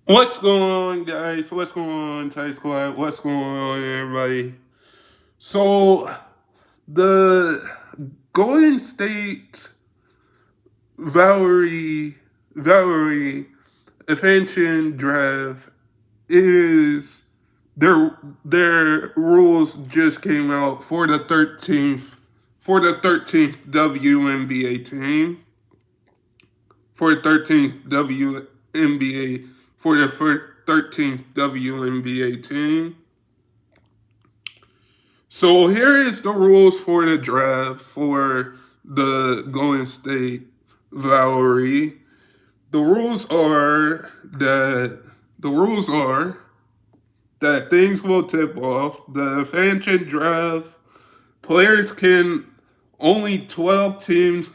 What's going on, guys? What's going on, Thai Squad? What's going on, everybody? So, the Golden State Valerie Valerie expansion draft is their rules just came out for the 13th WNBA team for the 13th WNBA for the 13th WNBA team. So here is the rules for the draft for the Golden State Valkyrie. The rules are that things will tip off. The expansion draft players can only 12 teams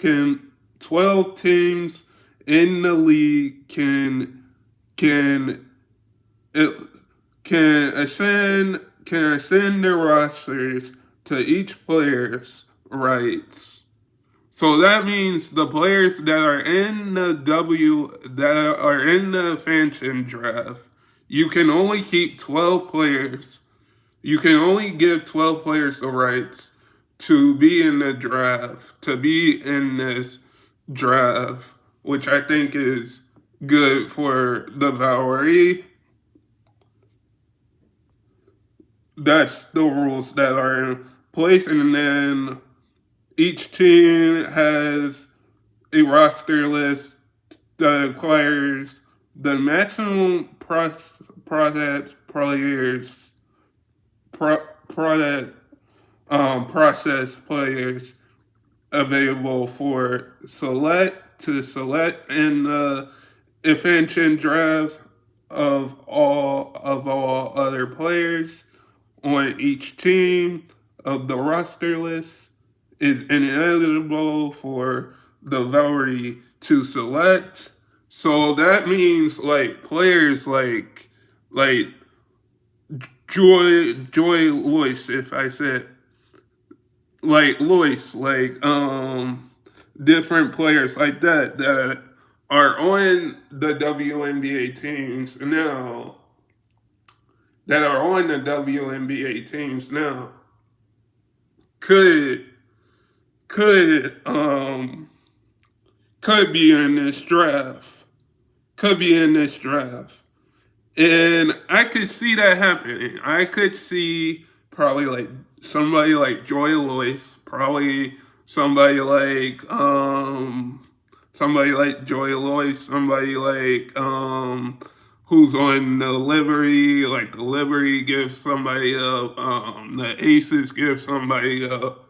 in the league can it can ascend their rosters to each player's rights. So that means the players that are in the expansion draft, you can only keep 12 players. You can only give 12 players the rights to be in the draft, to be in this draft, which I think is good for the Valkyrie. That's the rules that are in place, and then each team has a roster list that requires the maximum product players product process players available for select in the expansion draft of all other players on each team of the roster list is ineligible for the Valkyrie to select. So that means like players like Joy Lois, if I said like Lois, different players like that are on the WNBA teams now that are on the WNBA teams now could could um could be in this draft. Could be in this draft. And I could see that happening. I could see probably like somebody like Joy Lois, probably somebody like Joy Lois, somebody who's on the livery, like the livery gives somebody up, the Aces give somebody up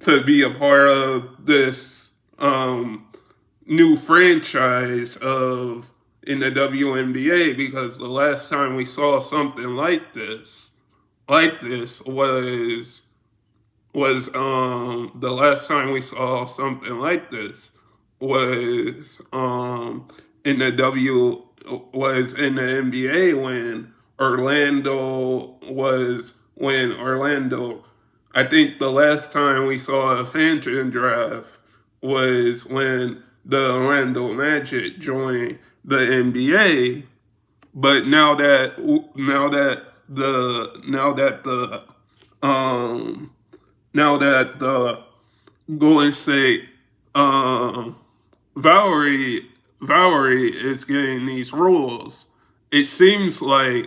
to be a part of this new franchise of in the WNBA, because the last time we saw something like this was the last time we saw something like this was in the W was in the NBA when Orlando, I think the last time we saw a phantom draft was when the Orlando Magic joined the NBA. But um now that the Golden State um Valerie Valerie is getting these rules, it seems like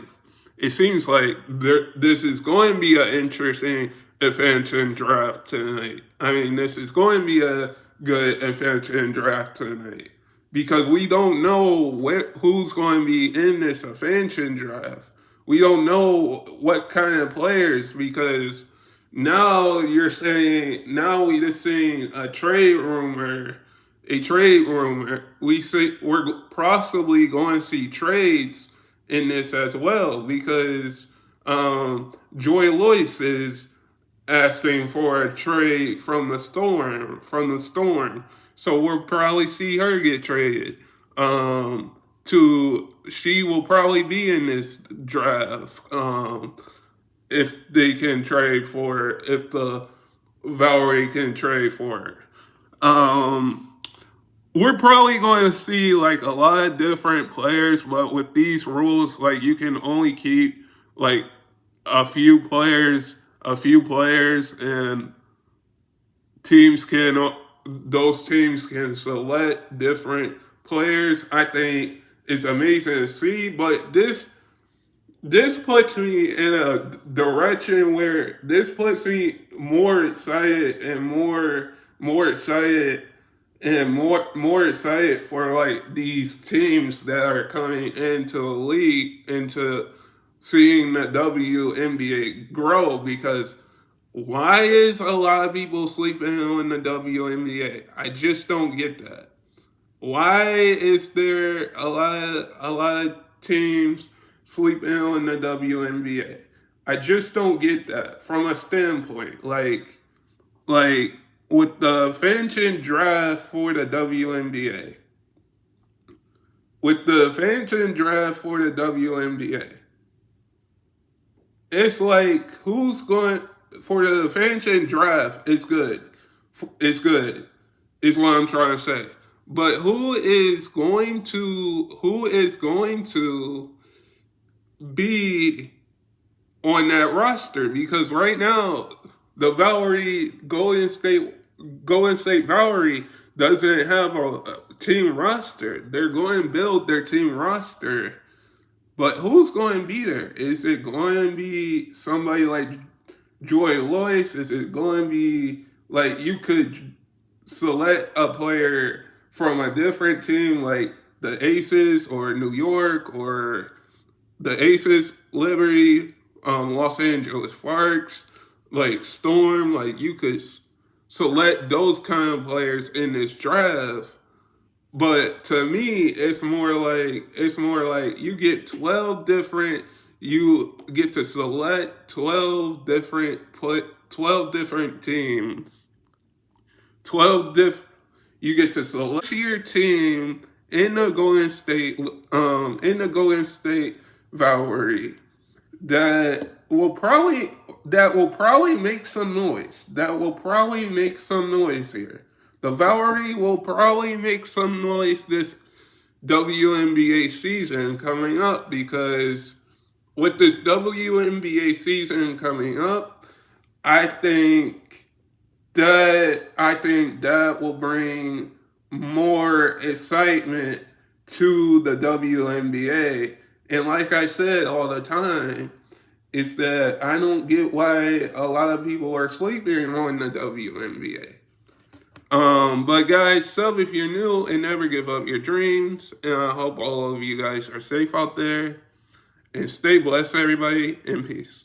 this is going to be an interesting expansion draft tonight. I mean, this is going to be a good expansion draft tonight because we don't know who's going to be in this expansion draft. We don't know what kind of players, because now we just seeing a trade rumor. We're possibly going to see trades in this as well, because Joy Lois is asking for a trade from the Storm. So we'll probably see her get traded. To She will probably be in this draft. If they can trade for her, if the Valerie can trade for her. Um, we're probably going to see like a lot of different players, but with these rules, like you can only keep like a few players, and teams can those teams can select different players. I think it's amazing to see, but this puts me in a direction where this puts me more excited and more excited and more excited for like these teams that are coming into the league, into seeing the WNBA grow, because why is a lot of people sleeping on the WNBA? I just don't get that. Why is there a lot of teams sleeping on the WNBA? I just don't get that from a standpoint. Like with the expansion draft for the WNBA. With the expansion draft for the WNBA. It's like who's going for the expansion draft, it's good. It's good. Is what I'm trying to say. But who is going to be on that roster? Because right now the Valerie Golden State Valerie doesn't have a team roster. They're going to build their team roster, but who's going to be there? Is it going to be somebody like Joy Lois? Is it going to be like you could select a player from a different team like the Aces or New York or the Aces, Liberty, Los Angeles Sparks, like Storm, like you could select those kind of players in this draft. But to me, it's more like you get 12 different. You get to select 12 different teams. 12 diff you get to select your team in the Golden State Valkyrie that will probably make some noise. That will probably make some noise here. The Valkyrie will probably make some noise this WNBA season coming up, because with this WNBA season coming up, I think I think that will bring more excitement to the WNBA. And like I said all the time, is that I don't get why a lot of people are sleeping on the WNBA. But guys, sub if you're new and never give up your dreams. And I hope all of you guys are safe out there. And stay blessed, everybody, and peace.